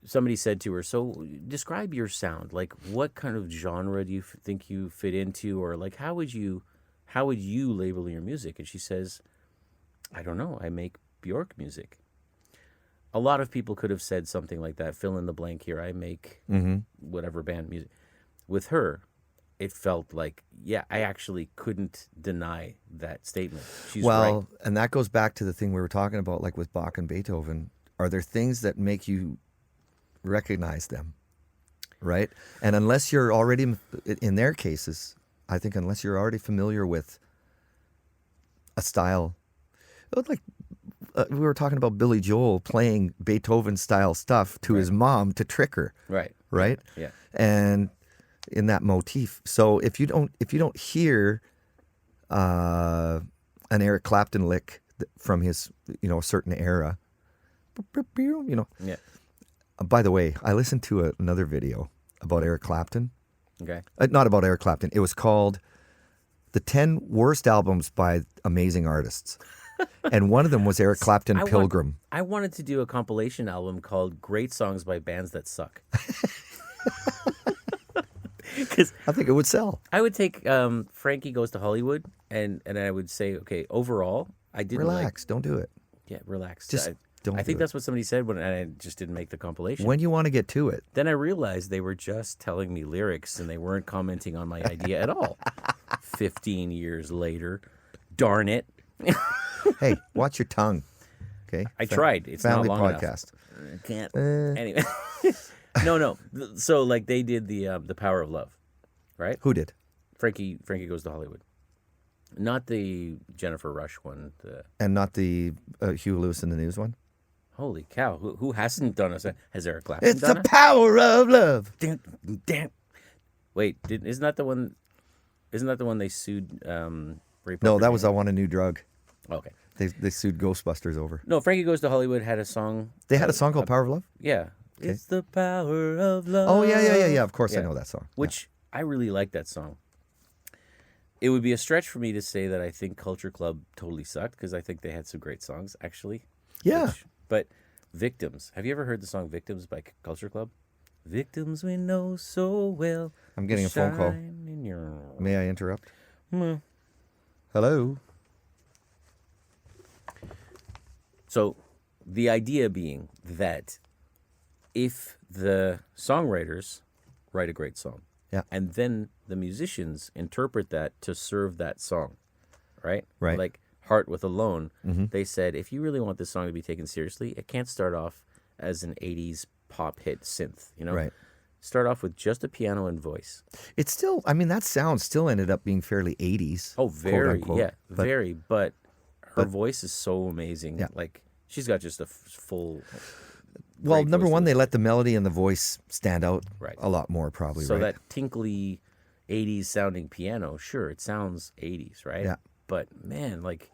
Somebody said to her, "So, describe your sound. Like, what kind of genre do you think you fit into, or like, how would you label your music?" And she says, "I don't know. I make Bjork music." A lot of people could have said something like that. Fill in the blank here. I make whatever band music. With her, it felt like, yeah, I actually couldn't deny that statement. She's right. And that goes back to the thing we were talking about, like with Bach and Beethoven. Are there things that make you recognize them, right? And unless you're already, in their cases, I think unless you're already familiar with a style, like we were talking about Billy Joel playing Beethoven style stuff to his mom to trick her, right? Yeah. And in that motif. So if you don't hear an Eric Clapton lick from his a certain era, Yeah. By the way, I listened to another video about Eric Clapton. Okay. Not about Eric Clapton. It was called "The 10 Worst Albums by Amazing Artists," and one of them was Eric Clapton, Pilgrim. I wanted to do a compilation album called "Great Songs by Bands That Suck." Because I think it would sell. I would take Frankie Goes to Hollywood, and I would say, okay, overall, I didn't relax. Don't do it. Yeah, relax. Just don't. I think that's what somebody said when I just didn't make the compilation. When you want to get to it, then I realized they were just telling me lyrics, and they weren't commenting on my idea at all. 15 years later, darn it! Hey, watch your tongue. Okay, I tried. It's family not long podcast. Enough. I can't. Anyway. No. So like they did the Power of Love, right? Who did? Frankie Goes to Hollywood, not the Jennifer Rush one. And not the Huey Lewis in the News one. Holy cow! Who hasn't done a? Has Eric Clapton It's done the it? power of love. Damn. Wait, isn't that the one? Isn't that the one they sued? Ray No, Parker that was for? I Want a New Drug. Okay. They sued Ghostbusters over. No, Frankie Goes to Hollywood had a song. They had a song called Power of Love? Yeah. Okay. It's the power of love. Oh, yeah. Of course I know that song. Which I really like that song. It would be a stretch for me to say that I think Culture Club totally sucked, because I think they had some great songs, actually. Yeah. But Victims. Have you ever heard the song Victims by Culture Club? Victims we know so well. I'm getting a phone call. May I interrupt? Hello? So the idea being that if the songwriters write a great song, and then the musicians interpret that to serve that song, right? Right. Like Heart with Alone, they said, if you really want this song to be taken seriously, it can't start off as an 80s pop hit synth, Right. Start off with just a piano and voice. It's still, I mean, that sound still ended up being fairly 80s. Oh, very, quote, unquote. yeah, very. But her voice is so amazing. Yeah. Like, she's got just a full... Well, great number voice one, to they let the melody and the voice stand out Right. a lot more, probably, So right? that tinkly 80s sounding piano, sure, it sounds 80s, right? Yeah. But man, like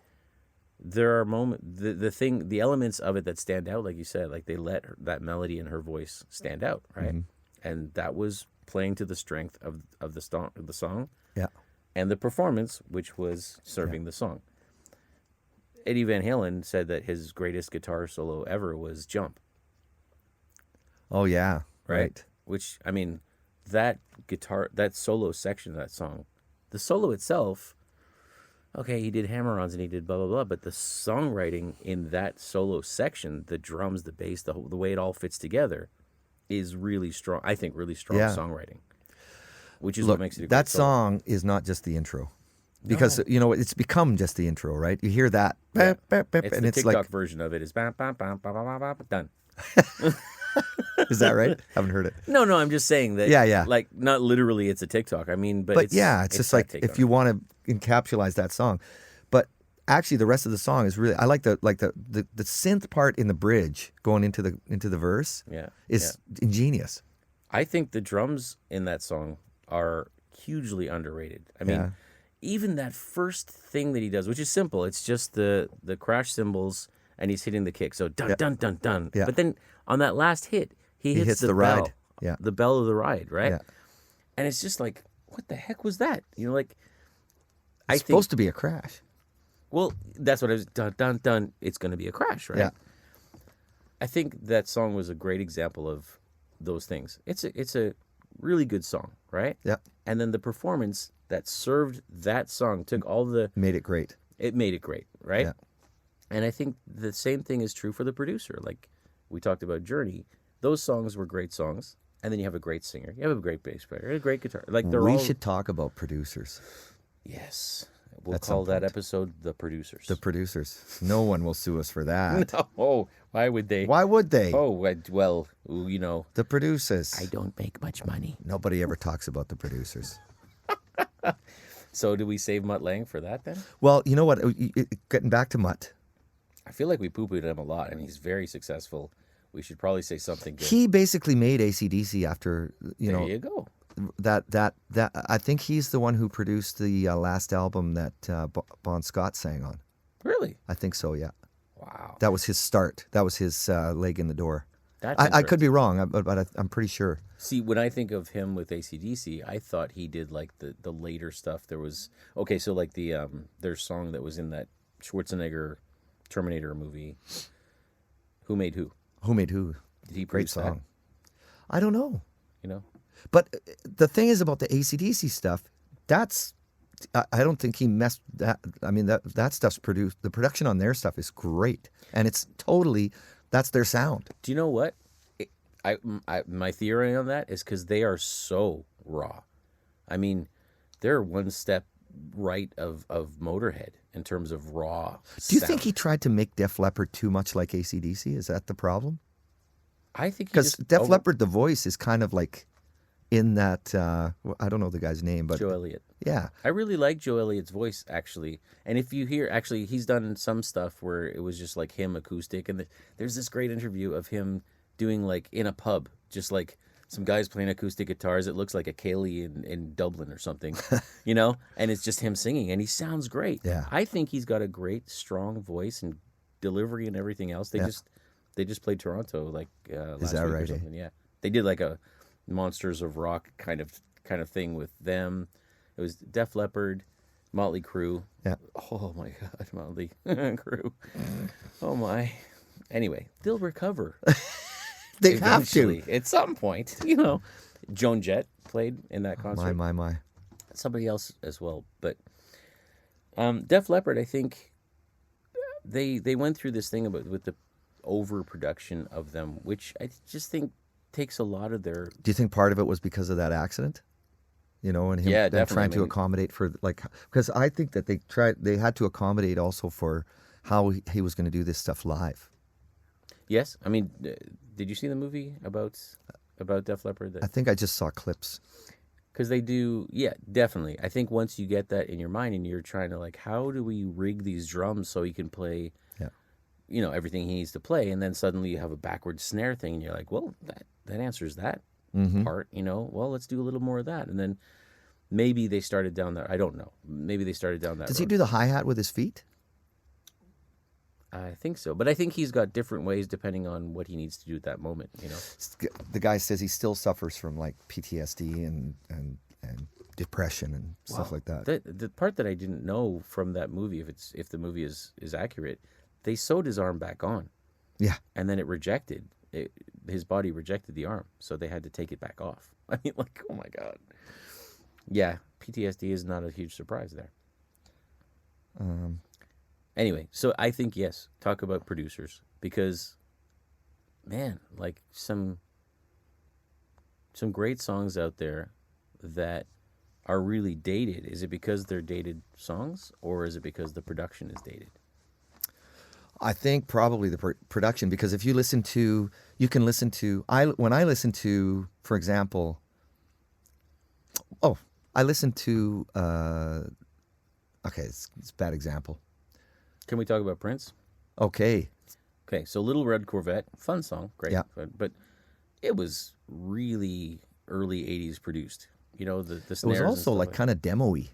there are the elements of it that stand out, like you said, like they let that melody and her voice stand out, right? And that was playing to the strength of the song, Yeah. and the performance, which was serving the song. Eddie Van Halen said that his greatest guitar solo ever was Jump. Oh, yeah. Right. Which, I mean, that solo section of that song, the solo itself, okay, he did hammer-ons and he did blah blah blah, but the songwriting in that solo section, the drums, the bass, the way it all fits together, is really strong. I think really strong Yeah. songwriting, which is Look, what makes it a great that solo. song is not just the intro. Because, it's become just the intro, right? You hear that, Yeah. and the it's TikTok like, version of it is bam, bam, bam, bam, bam, bam, bam, done. is that right? Haven't heard it. No, I'm just saying that. Yeah. Like not literally, it's a TikTok. I mean, but But it's just that like take if on you it. want to encapsulate that song. But actually, the rest of the song is really. I like the synth part in the bridge going into the verse. Yeah, is ingenious. I think the drums in that song are hugely underrated. I mean, Yeah. even that first thing that he does, which is simple, it's just the crash cymbals and he's hitting the kick. So dun dun dun dun. Yeah. But then on that last hit, he hits hits the the bell. ride. Yeah. The bell of the ride, right? Yeah. And it's just like, what the heck was that? Like I It's think supposed to be a crash. well, that's what I was dun dun dun. It's going to be a crash, right? Yeah. I think that song was a great example of those things. It's a really good song, right? Yeah. And then the performance that served that song took all the Made it great. it made it great, right? Yeah. And I think the same thing is true for the producer. Like we talked about Journey, those songs were great songs, and then you have a great singer, you have a great bass player, a great guitar. Like they're We all should talk about producers. yes. We'll At some call that point. episode the producers. The producers. No one will sue us for that. Oh, why would they? Why would they? Oh, well, The producers. I don't make much money. Nobody ever talks about the producers. So do we save Mutt Lang for that then? Well, you know what? Getting back to Mutt. I feel like we poo-pooed him a lot, and he's very successful. We should probably say something good. He basically made AC/DC after, there you go. that I think he's the one who produced the last album that Bon Scott sang on. Really? I think so, yeah. Wow. That was his start. That was his leg in the door. That's I could be interesting. wrong, but I'm pretty sure. See, when I think of him with AC/DC, I thought he did like the later stuff. There was okay, so like their song that was in that Schwarzenegger Terminator movie. Who Made Who? Who made who? Did he Great produce that? song. I don't know. You know? But the thing is about the AC/DC stuff, I don't think he messed that. I mean, that stuff's produced. The production on their stuff is great. And it's totally, that's their sound. Do you know what? My theory on that is because they are so raw. I mean, they're one step right of Motorhead in terms of raw. Do you think sound. he tried to make Def Leppard too much like AC/DC? Is that the problem? I think he Because just Def Leppard, the voice is kind of like in that, I don't know the guy's name, but Joe Elliott. yeah. I really like Joe Elliott's voice, actually. And if you hear, actually, he's done some stuff where it was just like him acoustic. And there's this great interview of him doing like in a pub, just like some guys playing acoustic guitars. It looks like a Cayley in Dublin or something, and it's just him singing. And he sounds great. Yeah. I think he's got a great, strong voice and delivery and everything else. They just played Toronto like last that week or right, eh? something. Yeah. They did like a Monsters of Rock kind of thing with them. It was Def Leppard, Motley Crue. Yeah. Oh my God, Motley Crue. Oh my. Anyway, they'll recover. They have to. eventually, at some point. Joan Jett played in that concert. My. Somebody else as well, but Def Leppard, I think they went through this thing with the overproduction of them, which I just think takes a lot of their. Do you think part of it was because of that accident? And him Yeah, then definitely. trying I to mean- accommodate for because I think that they had to accommodate also for how he was going to do this stuff live. Yes, I mean, did you see the movie about Def Leppard? I think I just saw clips. Because they do, yeah, definitely. I think once you get that in your mind and you're trying to like, how do we rig these drums so he can play, Yeah. Everything he needs to play, and then suddenly you have a backward snare thing, and you're like, well, that answers that part, Well, let's do a little more of that, and then maybe they started down that. I don't know. Maybe they started down that. Does he road. do the hi-hat with his feet? I think so, but I think he's got different ways depending on what he needs to do at that moment. The guy says he still suffers from like PTSD and depression and stuff like that. The part that I didn't know from that movie, if the movie is accurate, they sewed his arm back on, Yeah. and then his body rejected the arm, so they had to take it back off. I mean, like, oh my God. Yeah, PTSD is not a huge surprise there. Anyway, so I think yes, talk about producers because, man, like some great songs out there that are really dated. Is it because they're dated songs, or is it because the production is dated? I think probably the production, because if you listen to, you can listen to, when I listen to, for example, I listen to, okay, it's a bad example. Can we talk about Prince? Okay. Okay, so Little Red Corvette, fun song, great. Yeah. But it was really early 80s produced. You know, the It snares was also like kind of demo-y.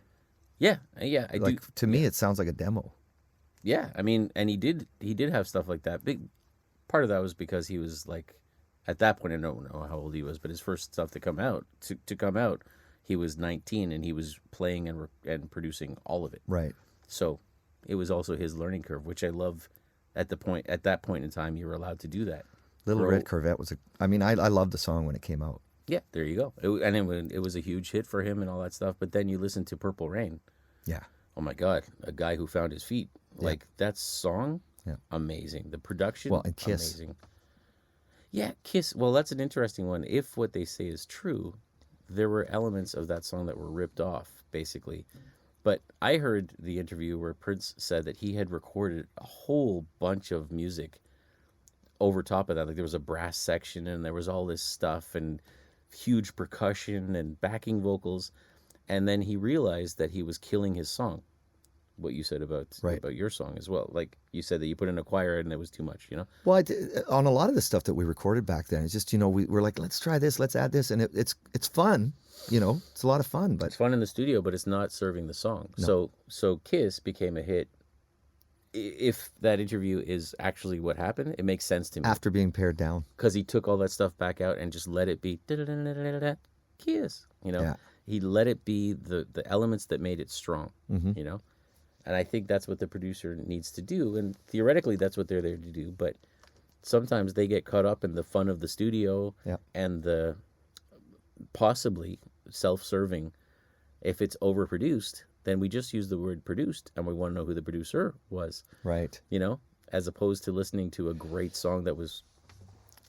Yeah, I Like do. to me, it sounds like a demo. Yeah, I mean, and he did have stuff like that. Big part of that was because he was like, at that point, I don't know how old he was, but his first stuff to come out, he was 19 and he was playing and producing all of it. Right. So it was also his learning curve, which I love. At that point in time, you were allowed to do that. Little Red Corvette was I loved the song when it came out. Yeah, there you go. It was a huge hit for him and all that stuff. But then you listen to Purple Rain. Yeah. Oh my God, a guy who found his feet. Like that song, Yeah. amazing. The production, Well, and Kiss. amazing. Yeah, Kiss. Well, that's an interesting one. If what they say is true, there were elements of that song that were ripped off, basically. But I heard the interview where Prince said that he had recorded a whole bunch of music over top of that. Like there was a brass section and there was all this stuff and huge percussion and backing vocals. And then he realized that he was killing his song. What you said about your song as well. Like you said that you put in a choir and it was too much, you know? Well, on a lot of the stuff that we recorded back then, it's just, we're like, let's try this, let's add this. And it's fun, it's a lot of fun. But It's fun in the studio, but it's not serving the song. No. So Kiss became a hit. If that interview is actually what happened, it makes sense to me. After being pared down. Because he took all that stuff back out and just let it be Kiss, Yeah. He let it be the elements that made it strong, Mm-hmm. And I think that's what the producer needs to do. And theoretically, that's what they're there to do. But sometimes they get caught up in the fun of the studio and the possibly self-serving. If it's overproduced, then we just use the word produced and we want to know who the producer was. Right. As opposed to listening to a great song that was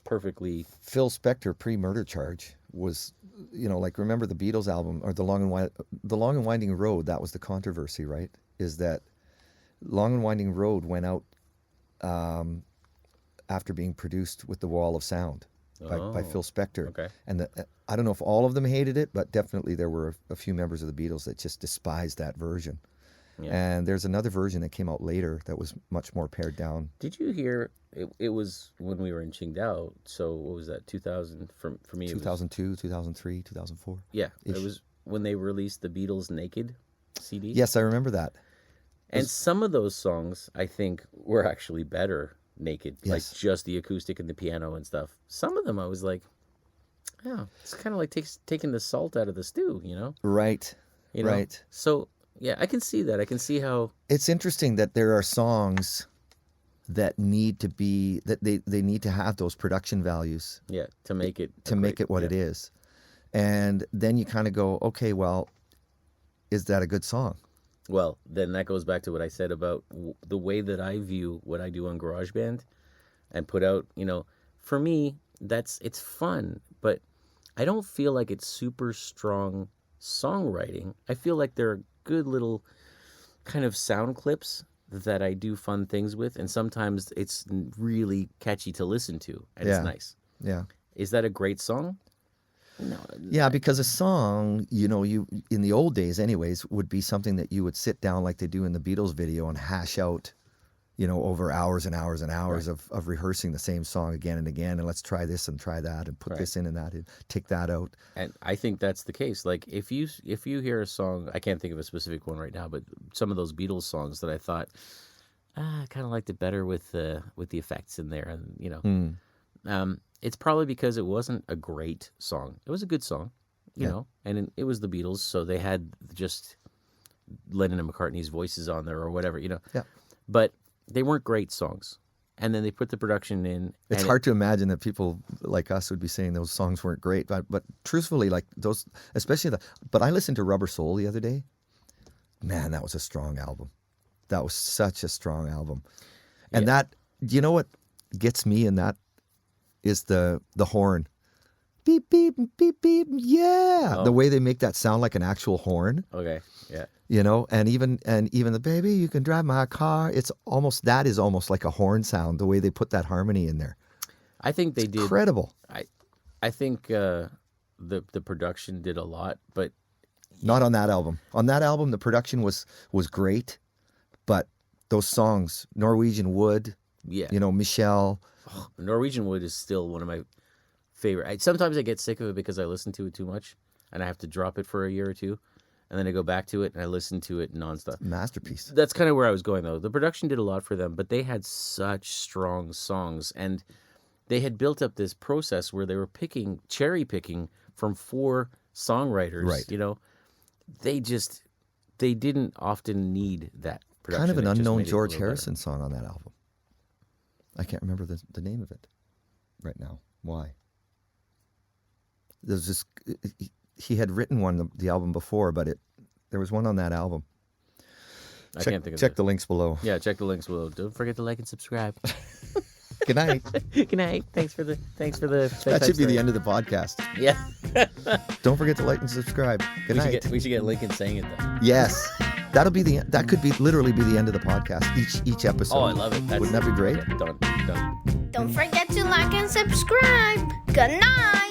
perfectly... Phil Spector, pre-Murder Charge, was, remember the Beatles album, or The Long and Winding Road, that was the controversy, right? Is that Long and Winding Road went out after being produced with The Wall of Sound by Phil Spector. Okay. And I don't know if all of them hated it, but definitely there were a few members of the Beatles that just despised that version. Yeah. And there's another version that came out later that was much more pared down. Did you hear, it was when we were in Qingdao, so what was that, 2000? For me, 2002, 2003, 2004. Yeah, it was when they released the Beatles Naked CD. Yes, I remember that. And some of those songs, I think, were actually better naked. Yes. Like just the acoustic and the piano and stuff. Some of them I was like, oh, it's kind of like taking the salt out of the stew, Right, right. So, yeah, I can see that. I can see how... It's interesting that there are songs that need to be, that they need to have those production values. Yeah, to make it... what it is. And then you kind of go, okay, well, is that a good song? Well, then that goes back to what I said about the way that I view what I do on GarageBand and put out, for me, it's fun, but I don't feel like it's super strong songwriting. I feel like there are good little kind of sound clips that I do fun things with, and sometimes it's really catchy to listen to, and it's nice. Yeah. Is that a great song? No. Yeah, because a song, you in the old days anyways, would be something that you would sit down like they do in the Beatles video and hash out, over hours and hours and hours of rehearsing the same song again and again, and let's try this and try that and put this in and that and take that out. And I think that's the case. Like if you hear a song, I can't think of a specific one right now, but some of those Beatles songs that I thought, I kind of liked it better with the effects in there, and it's probably because it wasn't a great song. It was a good song, you know, and it was the Beatles, so they had just Lennon and McCartney's voices on there or whatever, Yeah. But they weren't great songs. And then they put the production in. It's hard to imagine that people like us would be saying those songs weren't great, but truthfully, like those, especially but I listened to Rubber Soul the other day. Man, that was a strong album. That was such a strong album. And that, you know what gets me in that is the horn. Beep, beep, beep, beep, yeah. The way they make that sound like an actual horn. Okay, yeah. You know, and even the baby, you can drive my car. It's almost, that is almost like a horn sound, the way they put that harmony in there. I think they did. Incredible. I think the production did a lot, but not on that album. On that album, the production was great, but those songs, Norwegian Wood, yeah, you know, Michelle. Norwegian Wood is still one of my favorite. Sometimes I get sick of it because I listen to it too much, and I have to drop it for a year or two, and then I go back to it and I listen to it nonstop. Masterpiece. That's kind of where I was going though. The production did a lot for them, but they had such strong songs, and they had built up this process where they were cherry picking from 4 songwriters. Right. You know, they didn't often need that production. Kind of an It just unknown made it a George little Harrison song on that album. I can't remember the name of it right now. Why? There's this. He had written one the album before, but there was one on that album. I can't think of Check it. the links below. Yeah, check the links below. Don't forget to like and subscribe. Good night. Good night. Thanks for the. That should be the end of the podcast. Yeah. Don't forget to like and subscribe. Good night. We should get Lincoln saying it though. Yes. That could be literally be the end of the podcast. Each episode. Oh, I love it. Wouldn't that be great? Yeah, done. Don't forget to like and subscribe. Good night.